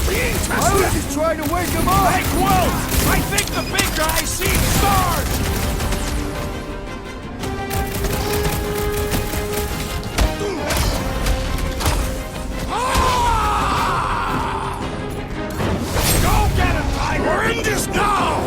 being tested! I was just trying to wake him up! Hey, Quill! I think the big guy's seeing stars! Go get him, Tiger! We're in this now!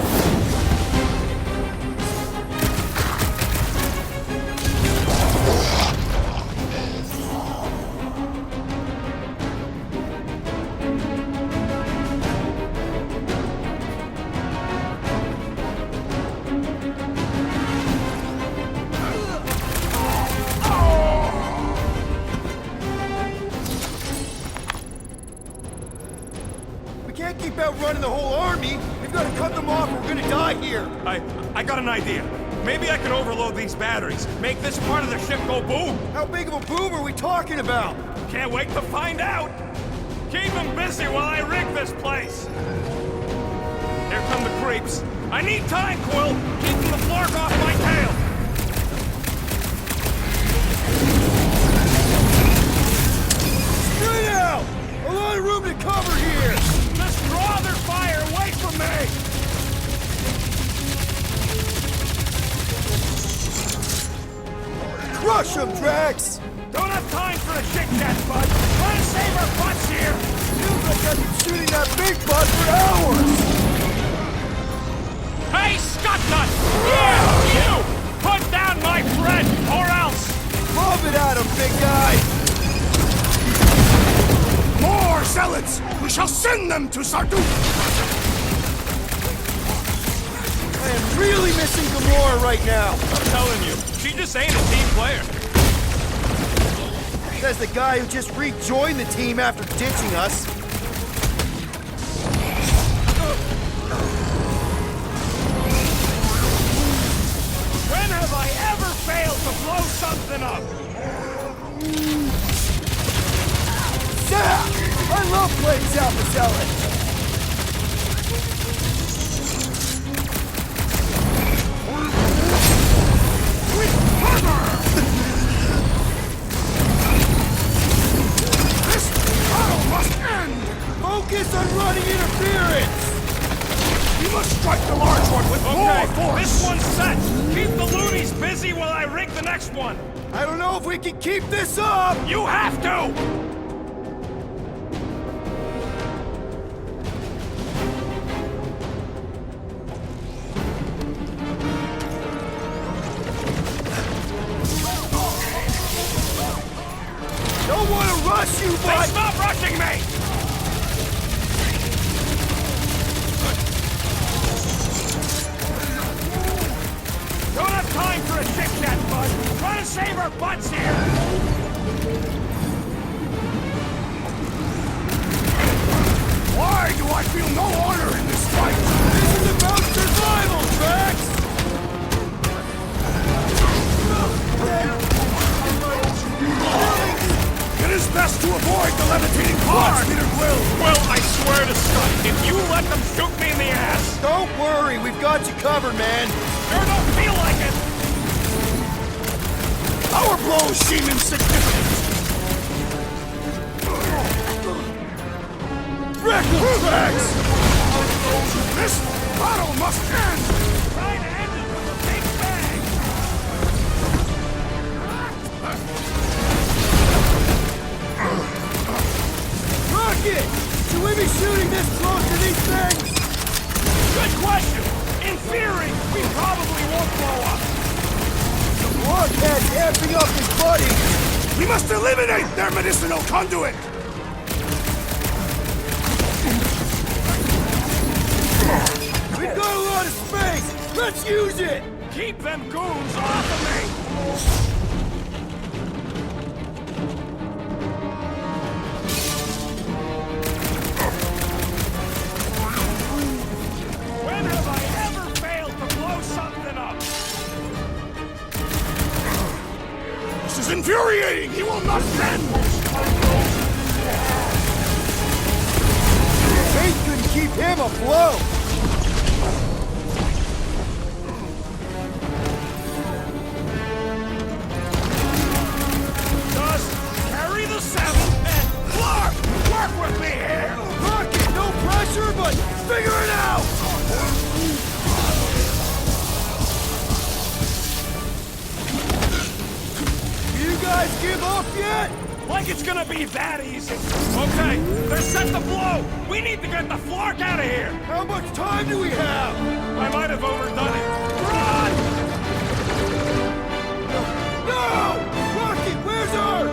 We can't keep outrunning the whole army! We've got to cut them off or we're gonna die here! I got an idea. Maybe I can overload these batteries, make this part of the ship go boom. How big of a boom are we talking about? Can't wait to find out. Keep them busy while I rig this place. Here come the creeps. I need time, Quill. Keeping the flark off my tail. Straight out! A lot of room to cover here! Just draw their fire away from me. Crush them, Drax! Don't have time for a chit-chat, bud. Try to save our butts here. Feels like I've been shooting that big butt for hours! Hey, Scuttnut! You! Put down my friend, or else! Lob it at him, big guy! More zealots! We shall send them to Sarduth! I am really missing Gamora right now! I'm telling you, she just ain't a team player. Says the guy who just rejoined the team after ditching us. When have I ever failed to blow something up? Zap! I love playing Alpha Zealot! This battle must end! Focus on running interference! We must strike the large one with more force! This one's set. Keep the loonies busy while I rig the next one. I don't know if we can keep this up! You have to! Don't want to rush you, Hey, but... stop rushing me! Don't have time for a chit-chat, bud. Try to save our butts here. Why do I feel no honor in this fight? This is about survival, Drax! It is best to avoid the levitating pods, Peter Quill! Well, I swear to Scott, if you let them shoot me in the ass... Don't worry, we've got you covered, man! Sure don't feel like it! Our blows seem insignificant! Reckless, Drax! This battle must end! Try to end it with a big bang! Rocket! Should we be shooting this close to these things? Good question! In theory, we probably won't blow up. The blockhead's amping up his buddy! We must eliminate their medicinal conduit! We've got a lot of space! Let's use it! Keep them goons off of me! When have I ever failed to blow something up? This is infuriating! He will not bend! Fate couldn't keep him afloat! Just carry the 7 and Clark! Work with me here! Rocket, no think it's gonna be that easy? Okay, they're set to blow! We need to get the Flark out of here! How much time do we have? I might have overdone it. Run! No! Rocky, where's our...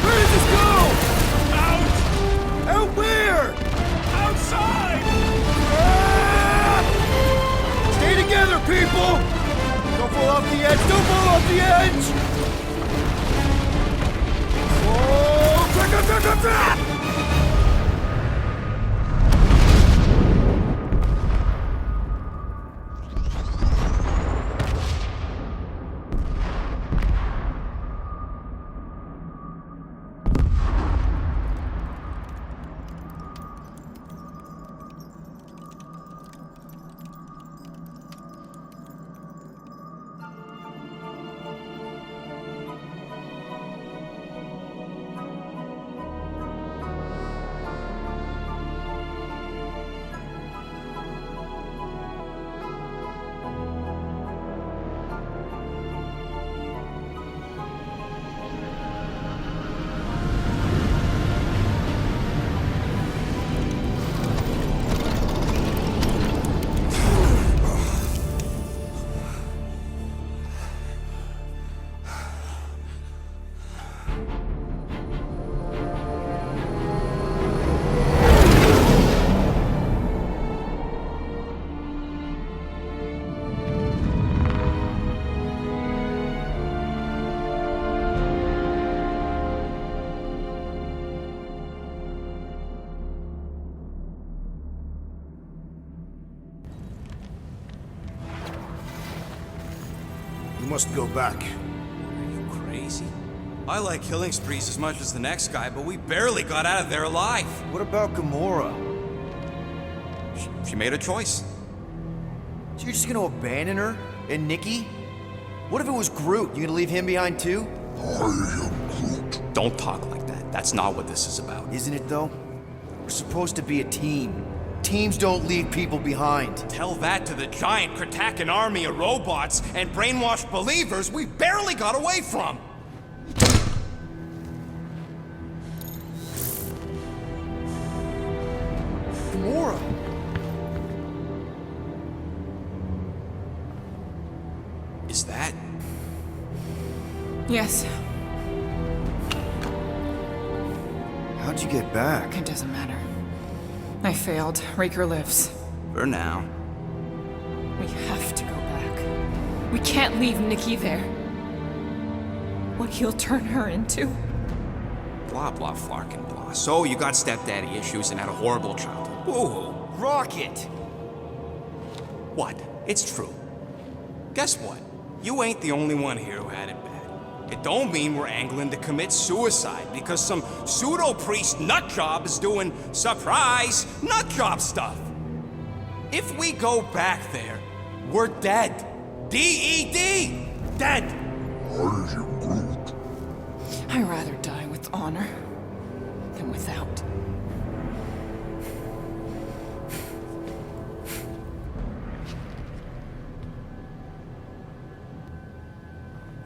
Where does this go? Out! Out where? Outside! Stay together, people! Don't fall off the edge! Don't fall off the edge! Whoa! Trap! We must go back. Are you crazy? I like killing sprees as much as the next guy, but we barely got out of there alive. What about Gamora? She made a choice. So you're just gonna abandon her? And Nikki? What if it was Groot? You gonna leave him behind too? Don't talk like that. That's not what this is about. Isn't it though? We're supposed to be a team. Teams don't leave people behind. Tell that to the giant Kratakan army of robots and brainwashed believers we barely got away from. Gamora! Is that? Yes, How'd you get back? it doesn't matter. I failed. Raker lives. For now. We have to go back. We can't leave Nikki there. What he'll turn her into. Blah, blah, flark and blah. So you got stepdaddy issues and had a horrible childhood. Boo-hoo. Rocket! What? It's true. Guess what? You ain't the only one here who had it bad. It don't mean we're angling to commit suicide because some pseudo-priest nutjob is doing surprise nutjob stuff. If we go back there, we're dead. D-E-D! Dead! I'd rather die with honor than without.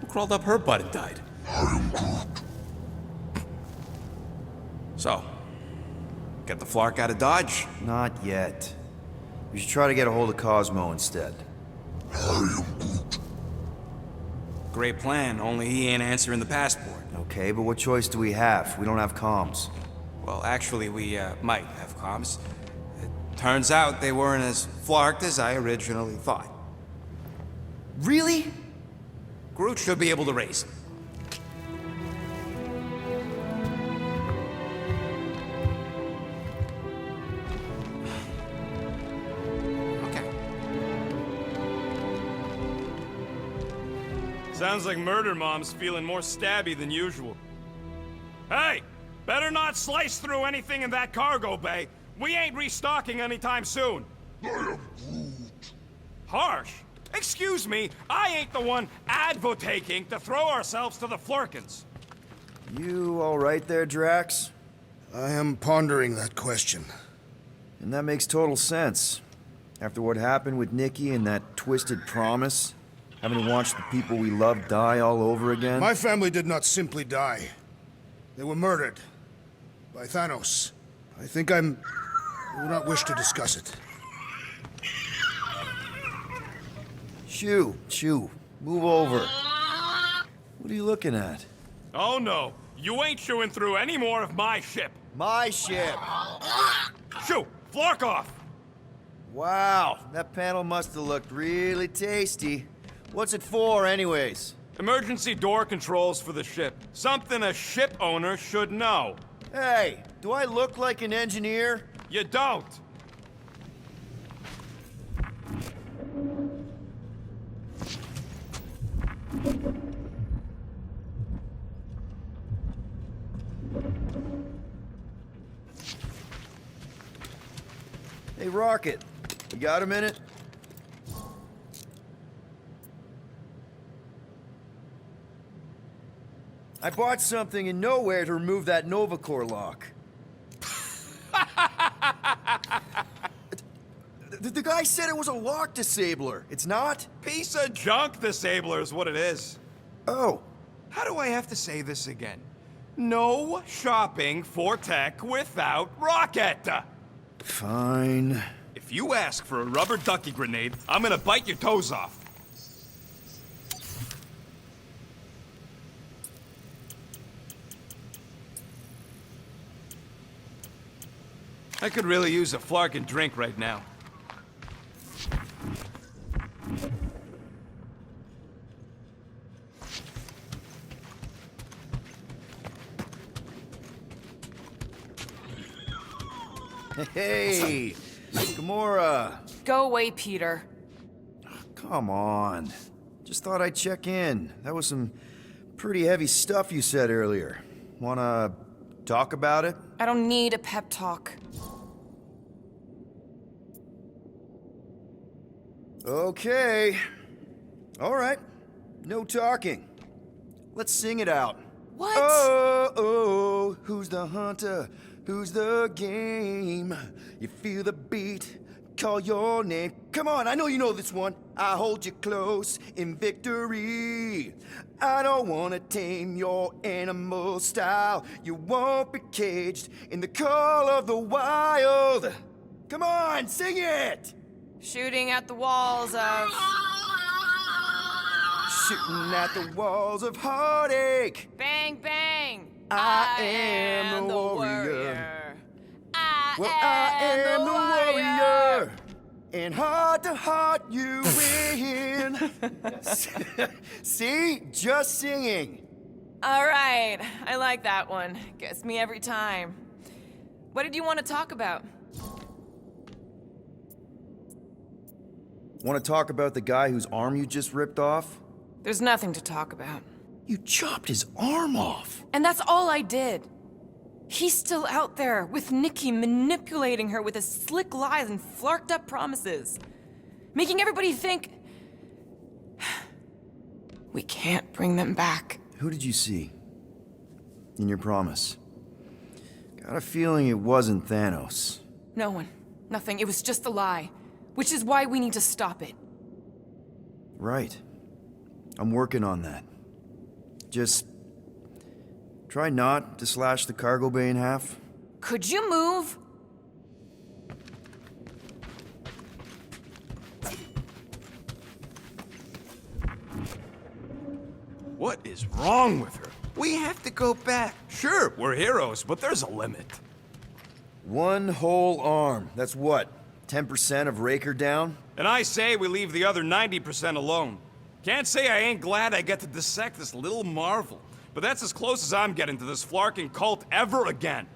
Who crawled up her butt and died? So, get the Flark out of Dodge? Not yet. We should try to get a hold of Cosmo instead. Great plan, only he ain't answering the passport. Okay, but what choice do we have? We don't have comms. Well, actually, we might have comms. It turns out they weren't as flarked as I originally thought. Really? Groot should be able to raise them. Okay. Sounds like Murder Mom's feeling more stabby than usual. Hey! Better not slice through anything in that cargo bay. We ain't restocking anytime soon. Harsh? Excuse me, I ain't the one advocating to throw ourselves to the Flurkins. You all right there, Drax? I am pondering that question. And that makes total sense. After what happened with Nikki and that twisted promise, having to watch the people we love die all over again? My family did not simply die. They were murdered. By Thanos. I do not wish to discuss it. Shoo, move over. What are you looking at? Oh no, you ain't chewing through any more of my ship. My ship! Shoo, Flark off! Wow, that panel must have looked really tasty. What's it for, anyways? Emergency door controls for the ship. Something a ship owner should know. Hey, do I look like an engineer? You don't. Hey, Rocket, you got a minute? I bought something in Nowhere to remove that Nova Corps lock. The guy said it was a lock disabler. It's not? Piece of junk disabler is what it is. Oh. How do I have to say this again? No shopping for tech without Rocket! Fine. If you ask for a rubber ducky grenade, I'm gonna bite your toes off. I could really use a flarkin' drink right now. Hey, Gamora. Go away, Peter. Come on. Just thought I'd check in. That was some pretty heavy stuff you said earlier. Wanna talk about it? I don't need a pep talk. Okay. All right. No talking. Let's sing it out. What? Oh, who's the hunter? Who's the game? You feel the beat, call your name. Come on, I know you know this one. I hold you close in victory. I don't wanna tame your animal style. You won't be caged in the call of the wild. Come on, sing it! Shooting at the walls of... Shooting at the walls of heartache. Bang, bang! I am the warrior. I am the warrior. And heart to heart, you win. See? Just singing. All right, I like that one. Gets me every time. What did you want to talk about? Want to talk about the guy whose arm you just ripped off? There's nothing to talk about. You chopped his arm off. And that's all I did. He's still out there with Nikki manipulating her with his slick lies and flarked up promises. Making everybody think... we can't bring them back. Who did you see? In your promise? Got a feeling it wasn't Thanos. No one. Nothing. It was just a lie. Which is why we need to stop it. Right. I'm working on that. Just try not to slash the cargo bay in half. Could you move? What is wrong with her? We have to go back. Sure, we're heroes, but there's a limit. One whole arm. That's what? 10% of Raker down? And I say we leave the other 90% alone. Can't say I ain't glad I get to dissect this little marvel, but that's as close as I'm getting to this flarking cult ever again.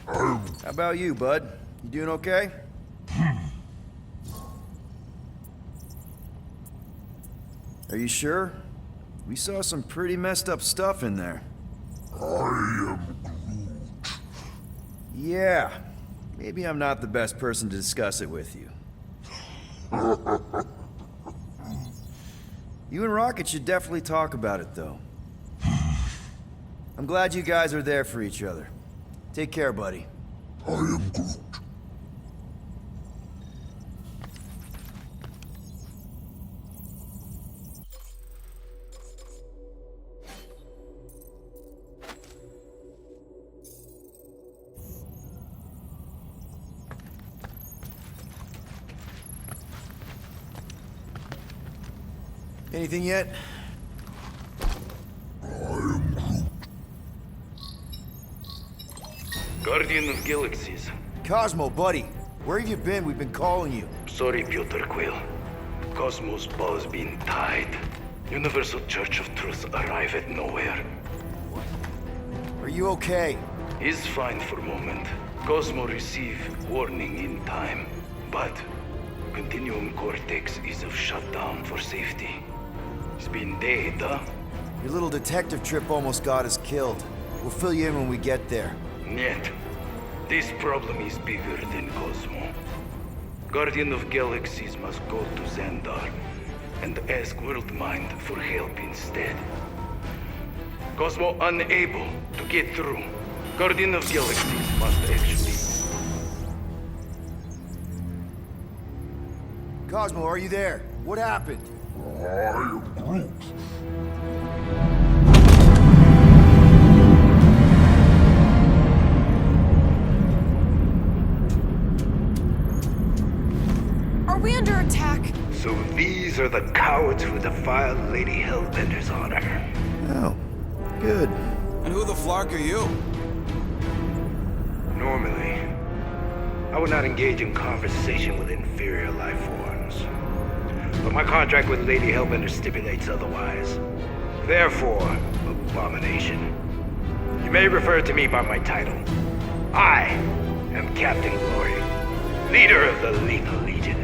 How about you, bud? You doing okay? Are you sure? We saw some pretty messed up stuff in there. I am Yeah. Maybe I'm not the best person to discuss it with you. You and Rocket should definitely talk about it, though. I'm glad you guys are there for each other. Take care, buddy. I am Groot. Anything yet? Guardian of Galaxies. Cosmo, buddy. Where have you been? We've been calling you. Sorry, Piotr Quill. Cosmos ball's been tied. Universal Church of Truth arrive at nowhere. Are you okay? He's fine for moment. Cosmo receive warning in time. But Continuum Cortex is of shutdown for safety. It's been dead, huh? Your little detective trip almost got us killed. We'll fill you in when we get there. Yet, this problem is bigger than Cosmo. Guardian of Galaxies must go to Xandar and ask Worldmind for help instead. Cosmo unable to get through. Guardian of Galaxies must actually... Cosmo, are you there? What happened? I am Groot. Are we under attack? So these are the cowards who defiled Lady Hellbender's honor. Oh, good. And who the flark are you? Normally, I would not engage in conversation with inferior life forms. But my contract with Lady Hellbender stipulates otherwise. Therefore, abomination. You may refer to me by my title. I am Captain Glory, leader of the Lethal Legion.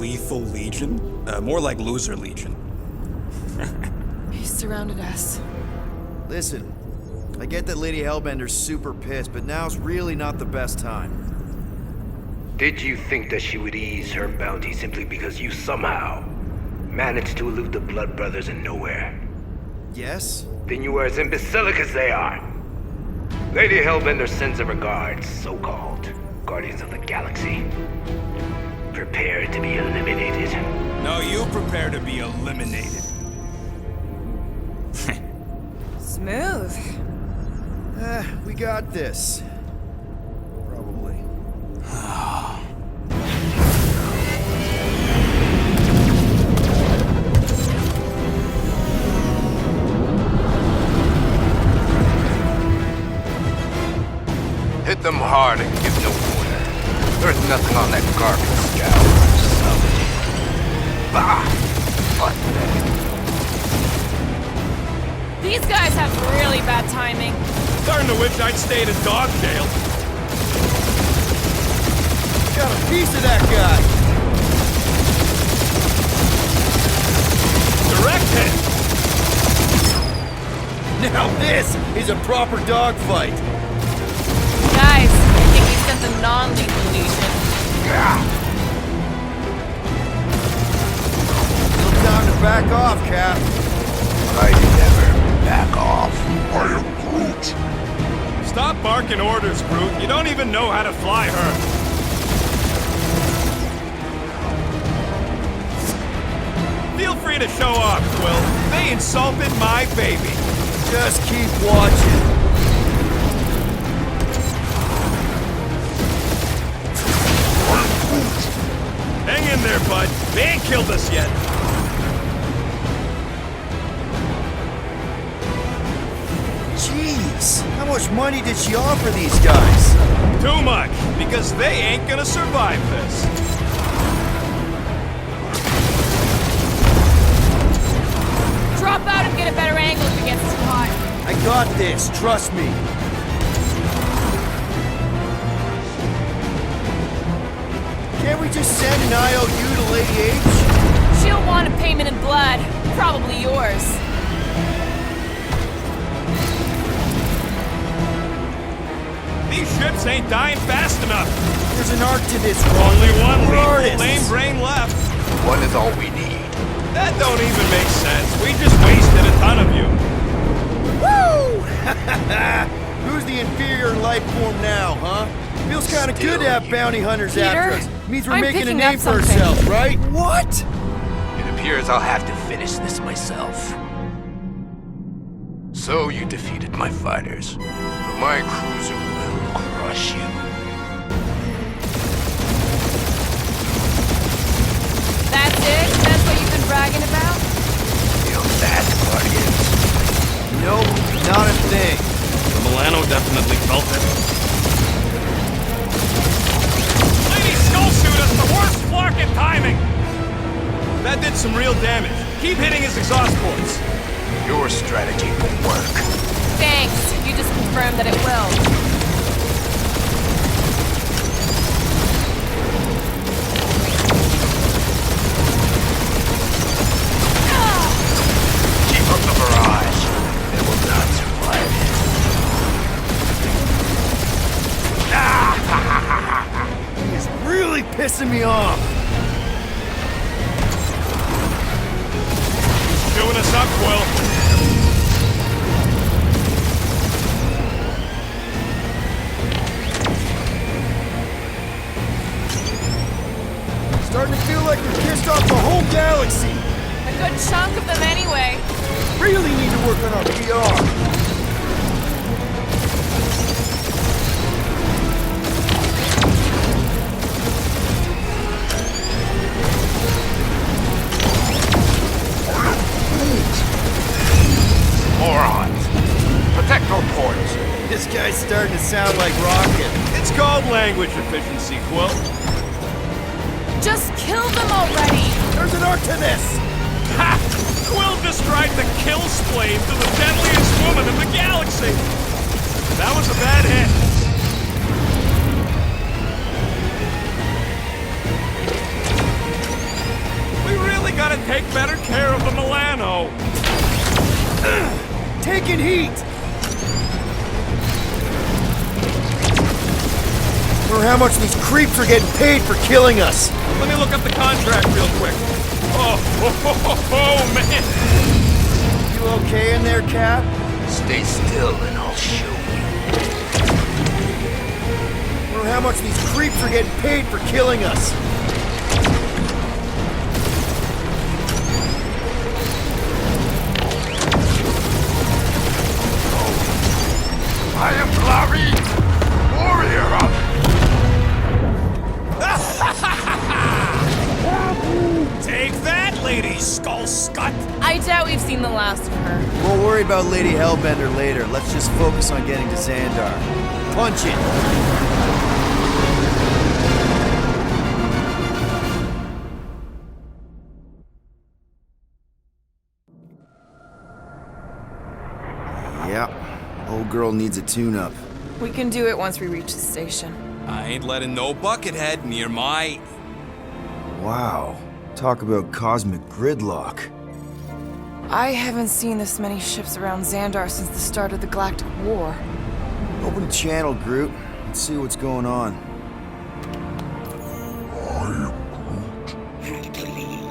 Lethal Legion? More like Loser Legion. He surrounded us. Listen, I get that Lady Hellbender's super pissed, but now's really not the best time. Did you think that she would ease her bounty simply because you somehow managed to elude the Blood Brothers in nowhere? Yes? Then you are as imbecilic as they are. Lady Hellbender sends her regards, so-called Guardians of the Galaxy. Prepare to be eliminated. No, you prepare to be eliminated. Smooth. We got this. Probably. Hit them hard and give no quarter. There's nothing on that garbage scout. Bah! Pathetic. These guys have really bad timing. Starting to wish I'd stayed in dog jail. Got a piece of that guy! Direct hit! Now this is a proper dogfight! Guys, I think we sent the non-lethal legion. Still time to back off, Cap. I never back off. I am Groot. Stop barking orders, Groot. You don't even know how to fly her. Feel free to show off, Quill. They insulted my baby. Just keep watching. Hang in there, bud. They ain't killed us yet. Jeez, how much money did she offer these guys? Too much, because they ain't gonna survive this. Drop out and get a better angle if it gets too hot. I got this, trust me. Can't we just send an IOU to Lady H? She'll want a payment in blood. Probably yours. These ships ain't dying fast enough. There's an art to this, Only one We're lethal artists. lame brain left. One is all we need. That don't even make sense. We just wasted a ton of you. Woo! Who's the inferior life form now, huh? Feels kind of good to have bounty hunters after us. Means we're I'm making a picking name up for something. ourselves, right? What? It appears I'll have to finish this myself. So you defeated my fighters, but my cruiser will crush you. That's it? That's what you've been bragging about? Feel that, Guardians? Nope, not a thing. The Milano definitely felt it. Lady Skullsuit has the worst flarkin' timing! That did some real damage. Keep hitting his exhaust ports. Your strategy will work. Thanks. You just confirmed that it will. Keep up the barrage. They will not survive it. He's really pissing me off. Chewing us up, Quill. Starting to feel like we pissed off the whole galaxy. A good chunk of them anyway. Really need to work on our PR. Morons. Protect your ports. This guy's starting to sound like Rocket. It's called language efficiency, Quill. Just kill them already! There's an art to this. Ha! Quill just tried to kill Splane to the deadliest woman in the galaxy! That was a bad hit. We really gotta take better care of the Milano. Taking heat. Or how much these creeps are getting paid for killing us. Let me look up the contract real quick. Oh, man! You okay in there, Cap? Stay still and I'll show you. Or how much these creeps are getting paid for killing us. I am Clary, warrior of... Take that, Lady Skullscut! I doubt we've seen the last of her. We'll worry about Lady Hellbender later. Let's just focus on getting to Xandar. Punch it! Yeah, old girl needs a tune-up. We can do it once we reach the station. I ain't letting no buckethead near my... Wow, talk about cosmic gridlock. I haven't seen this many ships around Xandar since the start of the Galactic War. Open a channel, Groot. Let's see what's going on. Have to leave.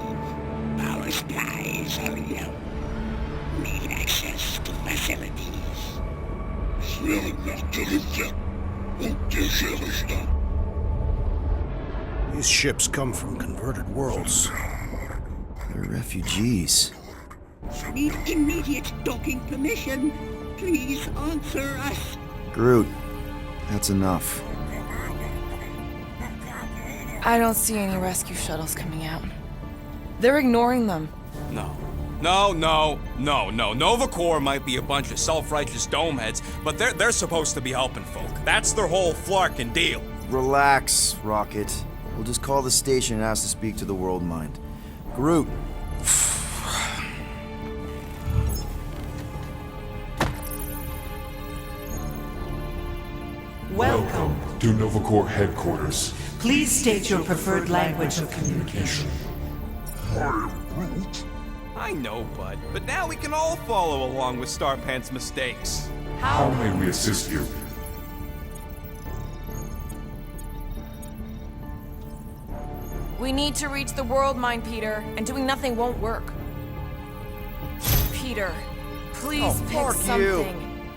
Power supplies are low. Need access to facilities. These ships come from converted worlds. They're refugees. Need immediate docking permission. Please answer us. Groot, that's enough. I don't see any rescue shuttles coming out. They're ignoring them. No. Nova Corps might be a bunch of self-righteous domeheads, but they're supposed to be helping folk. That's their whole flarkin' deal. Relax, Rocket. We'll just call the station and ask to speak to the World Mind. Groot. Welcome to Nova Corps headquarters. Please state your preferred language of communication. I know, Bud, but now we can all follow along with Starpant's mistakes. How may we assist you? We We need to reach the world mine, Peter, and doing nothing won't work. Peter, please pick fuck you. something.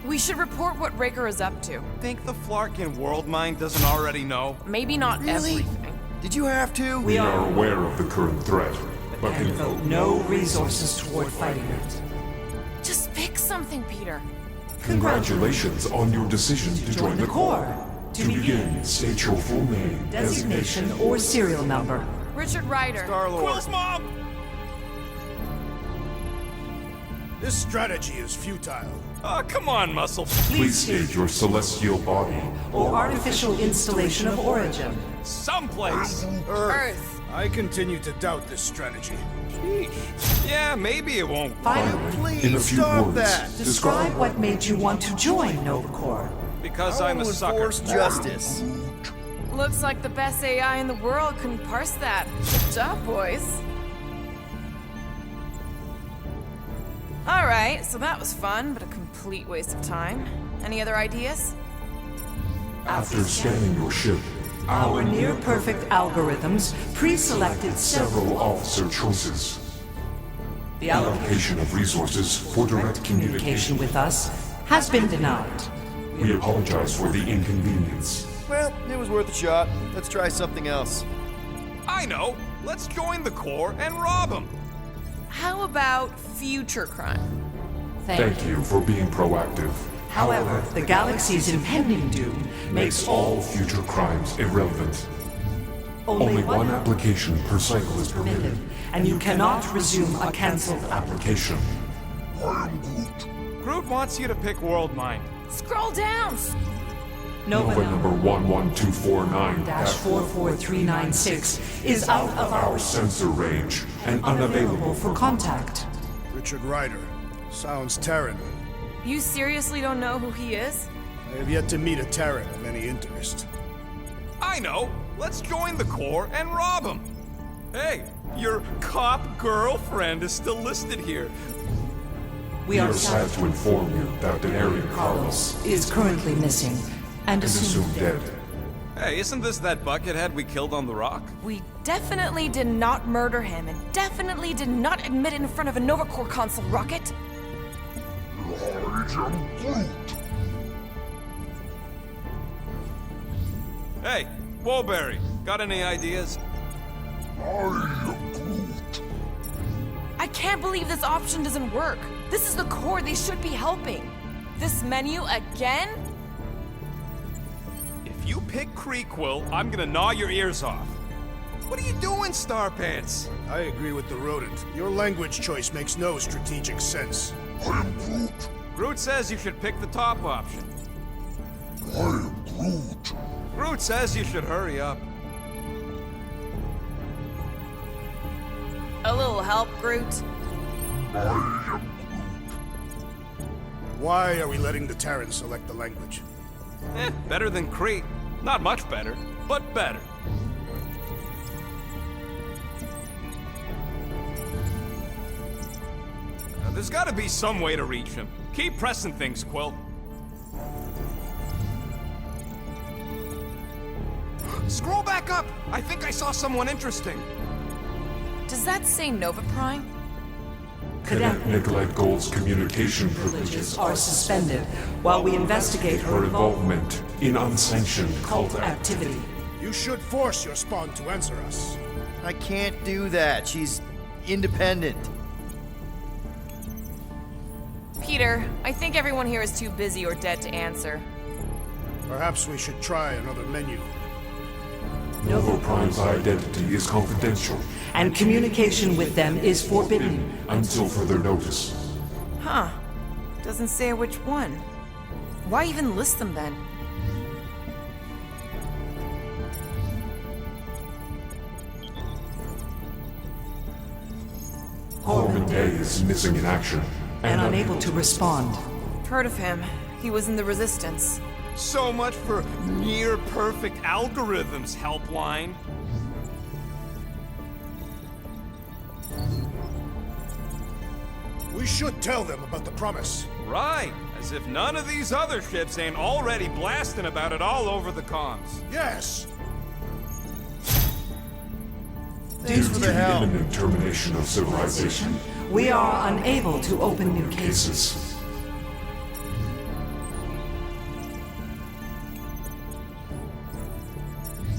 We should report what Raker is up to. Think the Flarkin world mine doesn't already know? Maybe not Really? everything. Did you have to? We are aware of the current threat, but And can devote no resources toward fighting it. Just pick something, Peter. Congratulations on your decision to join the Corps. To begin, state your full name, Designation or serial number. Richard Ryder. Star-Lord. Quill's mom! This strategy is futile. Oh, come on, Muscle. Please state your celestial body. Or artificial installation of origin. Someplace. Earth. I continue to doubt this strategy. Yeah, maybe it won't. Finally, Please In a few stop words, that. describe what made you want to join Nova Corps. Because I I'm a will sucker. enforce justice. Looks like the best AI in the world couldn't parse that. Good job, boys. Alright, so that was fun, but a complete waste of time. Any other ideas? After scanning your ship, Our near-perfect algorithms pre-selected several officer choices. The Allocation of resources for direct communication communication. with us has been denied. We apologize for the inconvenience. Well, it was worth a shot. Let's try something else. I know. Let's join the Corps and rob them. How about future crime? Thank you for being proactive. However, the galaxy's impending doom Makes all future crimes irrelevant. Only one application per cycle is permitted. and you cannot resume a cancelled Application. Groot wants you to pick World Mind. Scroll down! Nova number 11249-44396 is out of our sensor range and unavailable for contact. Richard Ryder. Sounds Terran. You seriously don't know who he is? I have yet to meet a Terran of any interest. I know. Let's join the Corps and rob them. Hey, your cop girlfriend is still listed here. We We are are sad to inform you that Denarian Carlos is currently missing and is assumed dead. Hey, isn't this that buckethead we killed on the rock? We definitely did not murder him and definitely did not admit it in front of a Nova Corps console, Rocket. Hey, Woolberry, got any ideas? I can't believe this option doesn't work. This is the Corps, they should be helping. This menu again? If you pick Creekquill, I'm gonna gnaw your ears off. What are you doing, Starpants? I agree with the rodent. Your language choice makes no strategic sense. Groot says you should pick the top option. Groot says you should hurry up. A little help, Groot? Why are we letting the Terrans select the language? Better than Kree. Not much better, but better. There's gotta be some way to reach him. Keep pressing things, Quill. Scroll back up! I think I saw someone interesting. Does that say Nova Prime? Cadet Nicolette Gold's communication privileges are suspended while we investigate her involvement in unsanctioned cult activity. You should force your spawn to answer us. I can't do that. She's independent. Peter, I think everyone here is too busy or dead to answer. Perhaps we should try another menu. Nova Prime's identity is confidential And communication with them is forbidden. until further notice. Huh. Doesn't say which one. Why even list them then? Corbin Day is missing in action And unable to respond. Heard of him. He was in the Resistance. So much for near-perfect algorithms, Helpline. We should tell them about the promise. Right, as if none of these other ships ain't already blasting about it all over the comms. Yes! Thanks Due for to the help. imminent termination of civilization, We are unable to open new cases. cases.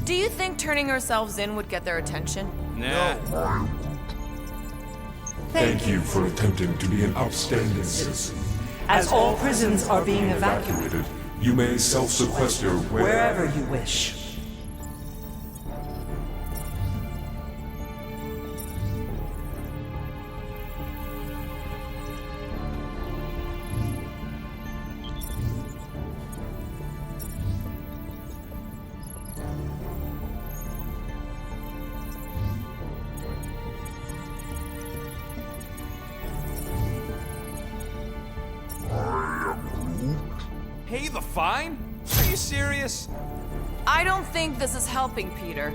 Do you think turning ourselves in would get their attention? Nah. Thank you for attempting to be an upstanding citizen. As all prisons are being evacuated, You may self-sequester wherever you wish. Pay the fine? Are you serious? I don't think this is helping, Peter.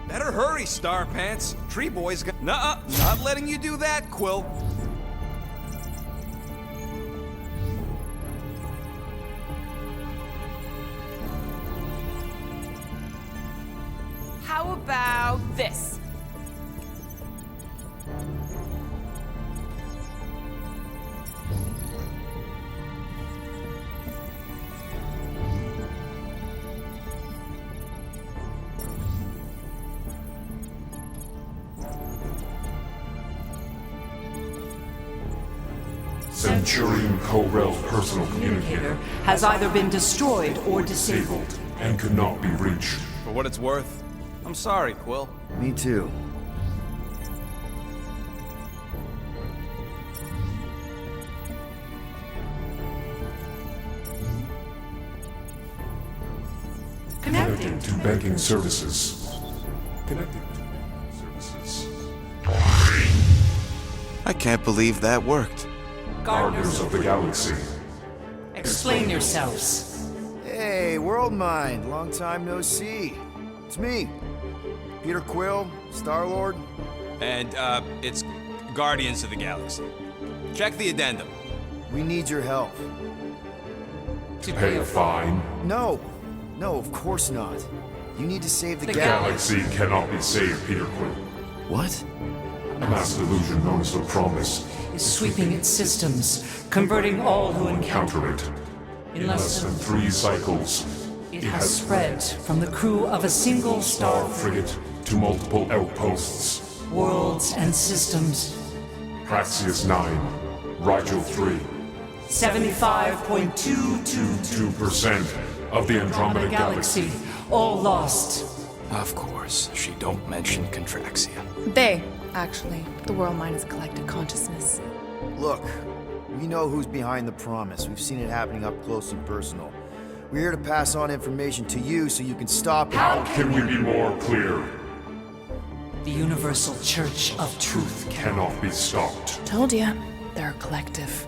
Better hurry, Star Pants. Tree Boy's got. Nuh-uh, not letting you do that, Quill. How about this? Centurion Corell's personal Communicator communicator has either been destroyed or disabled. disabled and could not be reached. For what it's worth, I'm sorry, Quill. Me too. Connecting. To banking services. Connecting to banking services. I can't believe that worked. Gardeners of the Galaxy. Explain yourselves. Hey, World Mind. Long time no see. It's me. Peter Quill, Star-Lord. And, it's Guardians of the Galaxy. Check the addendum. We need your help. To Pay a fine. No. No, of course not. You need to save the The galaxy. Galaxy cannot be saved, Peter Quill. What? A mass delusion known as the Promise. is sweeping its systems, converting all who encounter Counter it. in less than 3 cycles, it has spread from the crew of a single star frigate to multiple outposts. worlds and systems. Praxius 9, Rigel 3, 75.222 2% of the Andromeda Galaxy. all lost. Of course, she don't mention Contraxia. They, actually. The world mind is a collective consciousness. Look, we know who's behind the Promise. We've seen it happening up close and personal. We're here to pass on information to you so you can stop it. How can we be more clear? The Universal Church of Truth. Cannot be stopped. Told ya. They're a collective.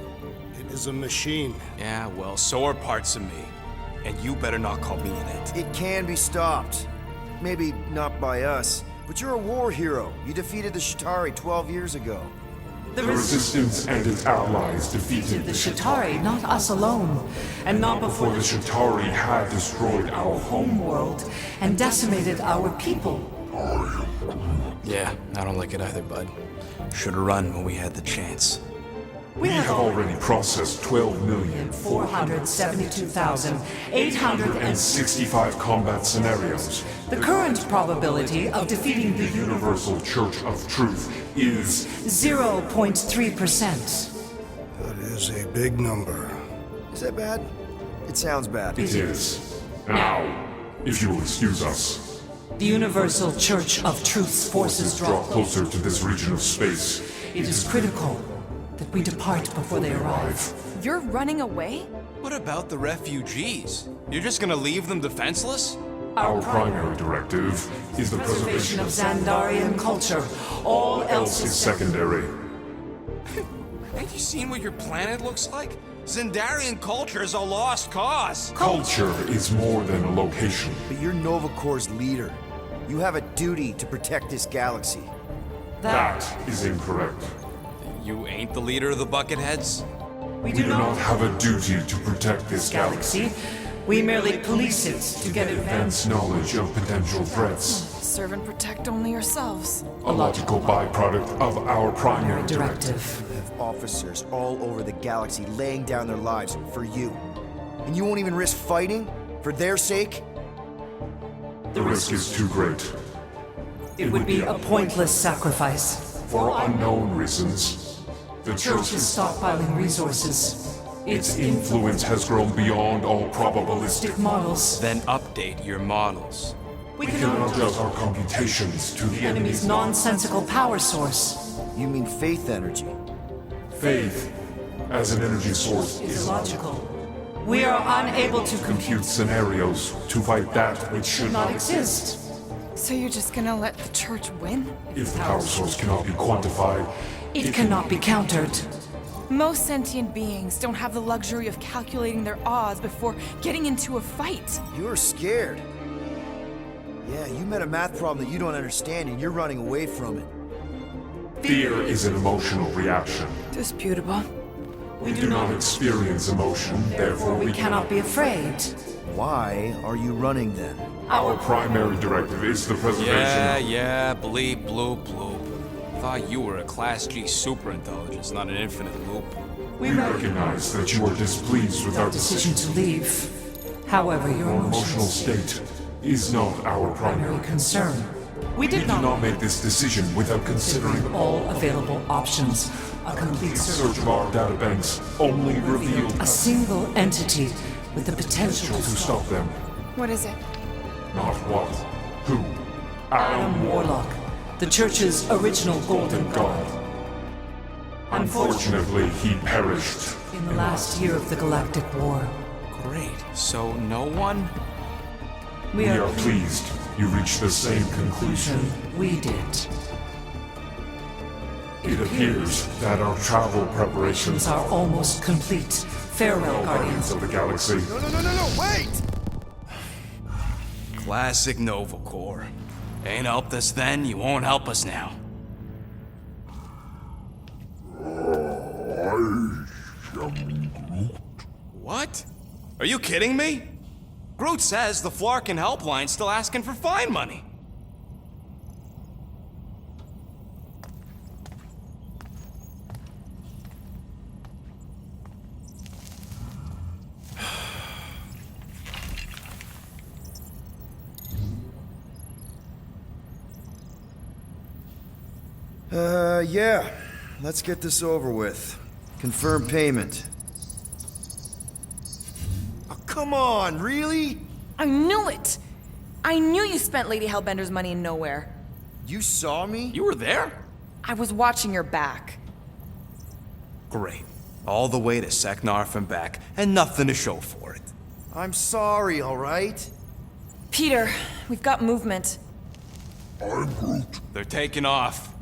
It is a machine. Yeah, well, so are parts of me. And you better not call me in it. It can be stopped. Maybe not by us, but you're a war hero. You defeated the Shatari 12 years ago. The The Resistance and its allies defeated the Shatari, not us alone, and not before the Shatari had destroyed our home. homeworld and decimated our people. Yeah, I don't like it either, bud. Should've run when we had the chance. We have Already processed 472,800 65 combat scenarios. The current probability of defeating the Universal Church of Truth is 0.3%. That is a big number. Is that bad? It sounds bad. It is. Now, if you will excuse us, The Universal Church of Truth's forces draw draw closer to this region of space. It is critical that we depart before they arrive. You're running away? What about the refugees? You're just gonna leave them defenseless? Our primary directive is the Preservation preservation of Xandarian culture. All else is is secondary. Ain't you seen what your planet looks like? Zendarian culture is a lost cause. Culture is more than a location. But you're Nova Corps' leader. You have a duty to protect this galaxy. That is incorrect. You ain't the leader of the Bucketheads? We do not have a duty to protect this galaxy. We merely police it to get Advance knowledge of potential threats. Serve and protect only yourselves. A logical byproduct of our primary directive. You have officers all over the galaxy laying down their lives for you. And you won't even risk fighting? For their sake? The risk is too great. It would be a pointless sacrifice. For unknown reasons, the Church is stockpiling resources. its influence has grown beyond all probabilistic. Models. Then update your models. We We can cannot adjust our computations to the enemy's nonsensical power source. You mean faith energy? Faith as an energy source is Illogical. We are unable to compute scenarios to fight that which should not not exist. So you're just gonna let the church win? If the power source cannot be quantified, It cannot be countered. Most sentient beings don't have the luxury of calculating their odds before getting into a fight. You're scared. Yeah, you met a math problem that you don't understand and you're running away from it. fear is an emotional reaction. Disputable. We do not experience emotion, therefore We cannot be afraid. Why are you running then? Our primary directive is the preservation Yeah, bleep, bloop, bloop. Thought you were a Class G superintelligence, not an infinite loop. We recognize that you are displeased with our Decision decision. to leave. However, your Our emotional emotional state is not our primary concern. We We did did not not make this decision without considering all available options. A complete search. search of our databanks only revealed A single entity with the potential to stop them. What is it? Not what, who, Adam Warlock, the Church's original Golden God. Unfortunately, he perished. In the last year of the Galactic War, Great. So no one? we We are are pleased you reached the same conclusion. we did. It appears that our travel preparations Are almost complete. Farewell, Guardians Guardians. of the Galaxy. No, wait! Classic Nova Corps. Ain't helped us then, you won't help us now. What? Are you kidding me? Groot says the Flarkin helpline's still asking for fine money. Yeah. Let's get this over with. Confirm payment. Oh, come on, really? I knew it! I knew you spent Lady Hellbender's money in nowhere. You saw me? You were there? I was watching your back. Great. All the way to Seknarf and back, and nothing to show for it. I'm sorry, all right? Peter, we've got movement. They're taking off.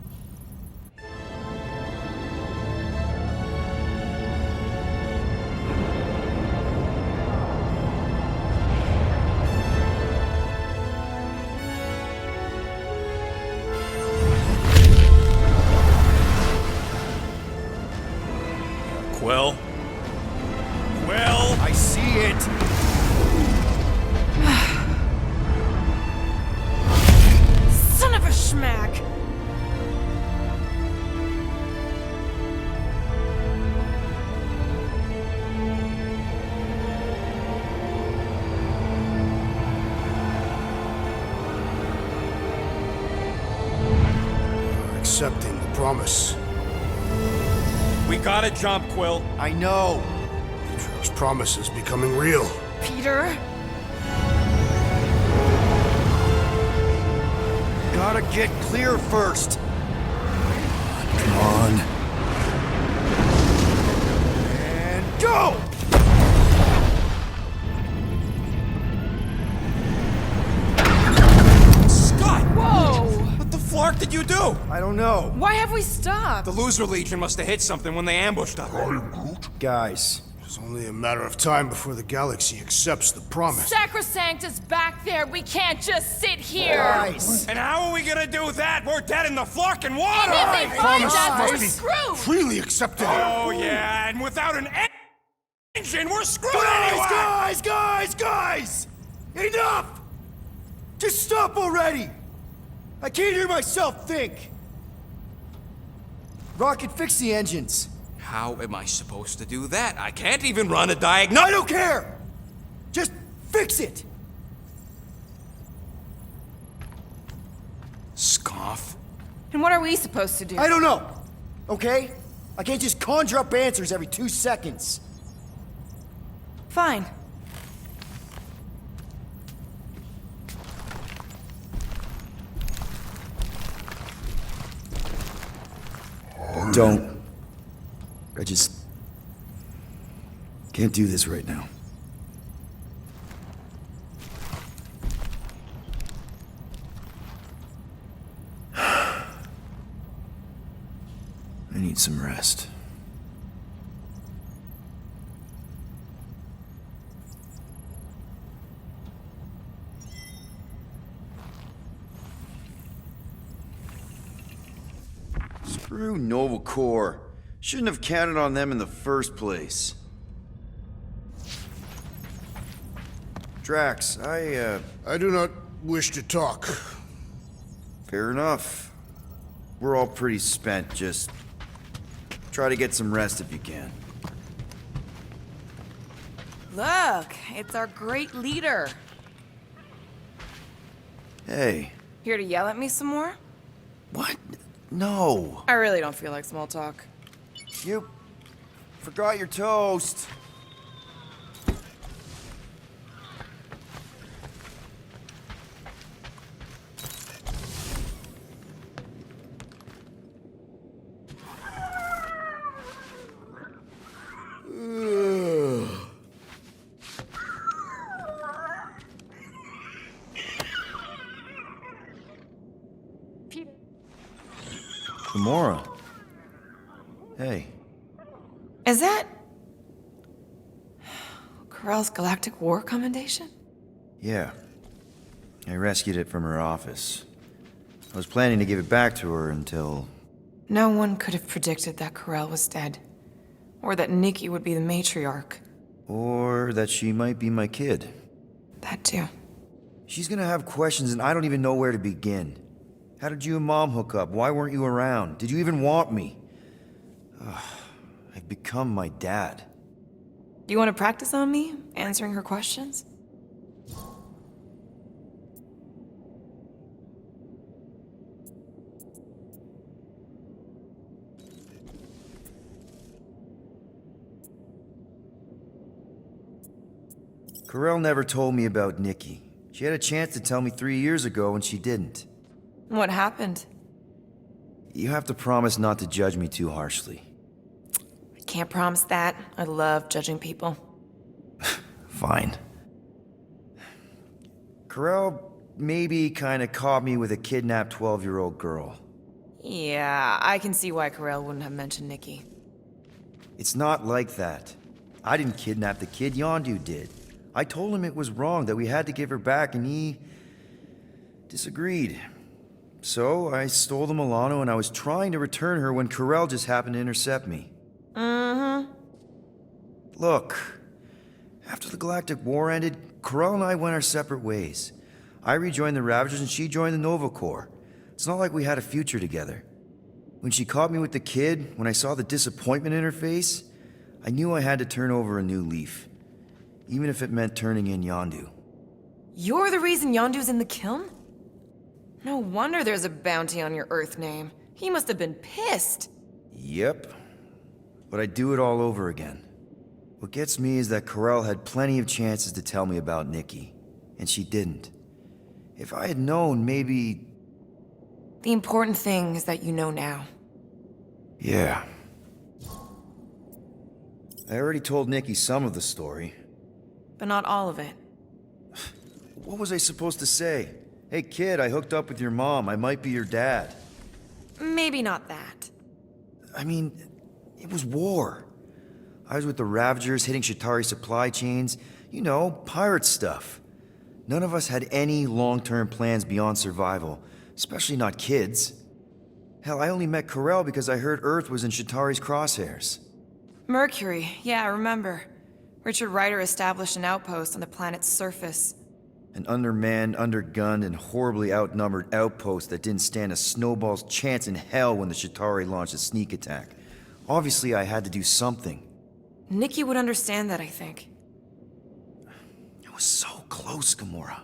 Quill? Quill? I see it. Son of a schmack! Accepting the promise. We gotta jump, Quill. I know. Petro's promise is becoming real. Peter? Gotta get clear first. Come on. And go! Scott! Whoa! What the flark did you do? I don't know. Why have we stopped? The Loser Legion must have hit something when they ambushed us. Guys, It's only a matter of time before the galaxy accepts the promise. Sacrosanct is back there. We can't just sit here. guys. And how are we gonna do that? We're dead in the fucking water! And if they find Promise us, must we're be screwed. freely accepted. Oh, yeah, and without an engine, we're screwed Guys, anyway! guys! Enough! Just stop already! I can't hear myself think! Rocket, fix the engines. How am I supposed to do that? I can't even run a I diagnostic. don't care! Just fix it! Scoff. And what are we supposed to do? I don't know, okay? I can't just conjure up answers every 2 seconds. Fine. Don't. I just can't do this right now. I need some rest. Screw Nova Corps. Shouldn't have counted on them in the first place. Drax, I do not wish to talk. Fair enough. We're all pretty spent, just try to get some rest if you can. Look, it's our great leader. Hey, Here to yell at me some more? what? No. I really don't feel like small talk. You forgot your toast. Gamora. Hey. Is that Corell's Galactic War Commendation? Yeah. I rescued it from her office. I was planning to give it back to her until... No one could have predicted that Corell was dead. Or that Nikki would be the matriarch. Or that she might be my kid. That too. She's gonna have questions and I don't even know where to begin. How did you and Mom hook up? Why weren't you around? Did you even want me? I've become my dad. Do you want to practice on me, answering her questions? Corell never told me about Nikki. She had a chance to tell me 3 years ago and she didn't. What happened? You have to promise not to judge me too harshly. I can't promise that. I love judging people. Fine. Corell maybe kinda caught me with a kidnapped 12-year-old girl. Yeah, I can see why Corell wouldn't have mentioned Nikki. It's not like that. I didn't kidnap the kid, Yondu did. I told him it was wrong, that we had to give her back, and he disagreed. So I stole the Milano and I was trying to return her when Corell just happened to intercept me. Mm-hmm. Look, after the Galactic War ended, Corell and I went our separate ways. I rejoined the Ravagers and she joined the Nova Corps. It's not like we had a future together. When she caught me with the kid, when I saw the disappointment in her face, I knew I had to turn over a new leaf. Even if it meant turning in Yondu. You're the reason Yondu's in the kiln? No wonder there's a bounty on your Earth name. He must have been pissed. Yep. But I'd do it all over again. What gets me is that Corell had plenty of chances to tell me about Nikki, and she didn't. If I had known, maybe... The important thing is that you know now. Yeah. I already told Nikki some of the story. But not all of it. What was I supposed to say? Hey kid, I hooked up with your mom. I might be your dad. maybe not that. I mean, it was war. I was with the Ravagers hitting Chitauri supply chains. You know, pirate stuff. None of us had any long-term plans beyond survival, especially not kids. Hell, I only met Corell because I heard Earth was in Chitauri's crosshairs. Mercury, yeah, I remember. Richard Ryder established an outpost on the planet's surface. An undermanned, undergunned, and horribly outnumbered outpost that didn't stand a snowball's chance in hell when the Chitauri launched a sneak attack. Obviously, I had to do something. Nikki would understand that, I think. It was so close, Gamora.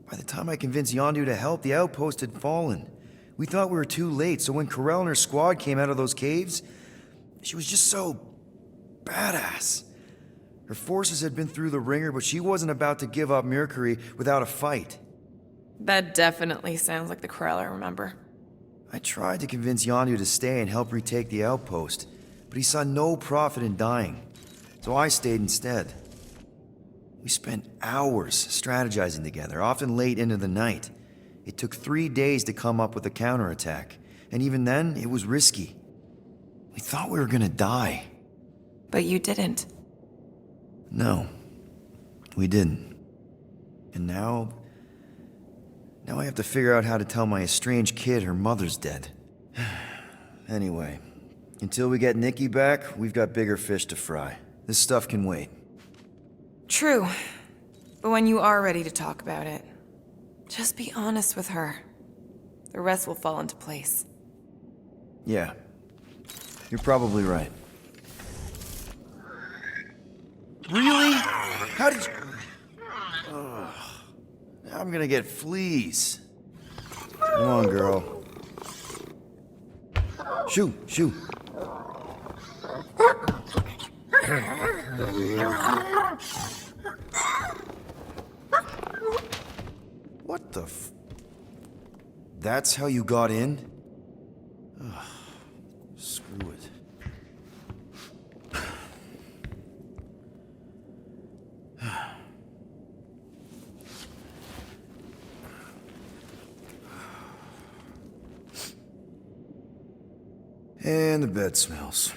By the time I convinced Yondu to help, the outpost had fallen. We thought we were too late, so when Corell and her squad came out of those caves, she was just so badass. Her forces had been through the ringer, but she wasn't about to give up Mercury without a fight. That definitely sounds like the Corell I remember. I tried to convince Yondu to stay and help retake the outpost, but he saw no profit in dying, so I stayed instead. We spent hours strategizing together, often late into the night. It took 3 days to come up with a counterattack, and even then, it was risky. We thought we were gonna die. But you didn't. No, we didn't. And now I have to figure out how to tell my estranged kid her mother's dead. Anyway, until we get Nikki back, we've got bigger fish to fry. This stuff can wait. True. But when you are ready to talk about it, just be honest with her. The rest will fall into place. Yeah, you're probably right. Really? How did you... Ugh. Now I'm gonna get fleas. Come on, girl. Shoo, shoo. What the f... That's how you got in? Ugh. Screw it. And the bed smells.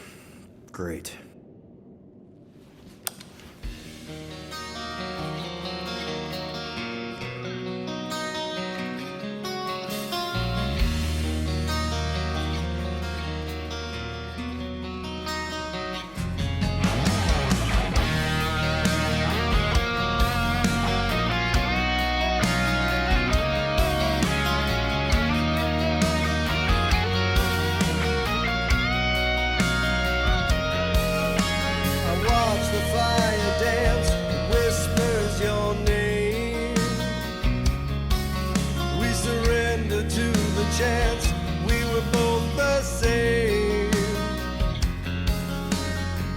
Great. chance we were both the same.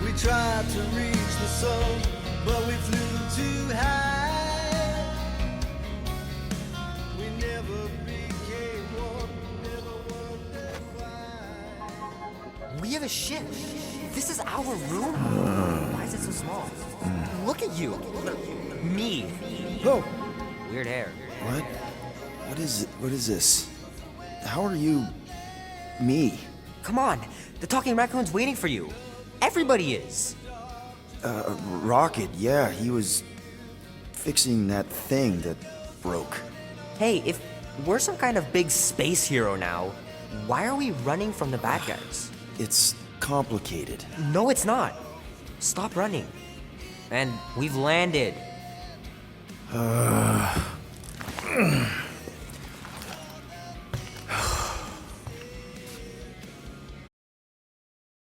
We tried to reach the sun, but we flew too high. We never became one, never wondered why. We have a ship. This is our room? Why is it so small? Look at you. Me. Oh. Weird hair. What? What is it? What is this? How are you... me? Come on. The talking raccoon's waiting for you. Everybody is. Rocket, yeah, he was fixing that thing that broke. Hey, if we're some kind of big space hero now, why are we running from the bad guys? It's complicated. No, it's not. Stop running. And we've landed.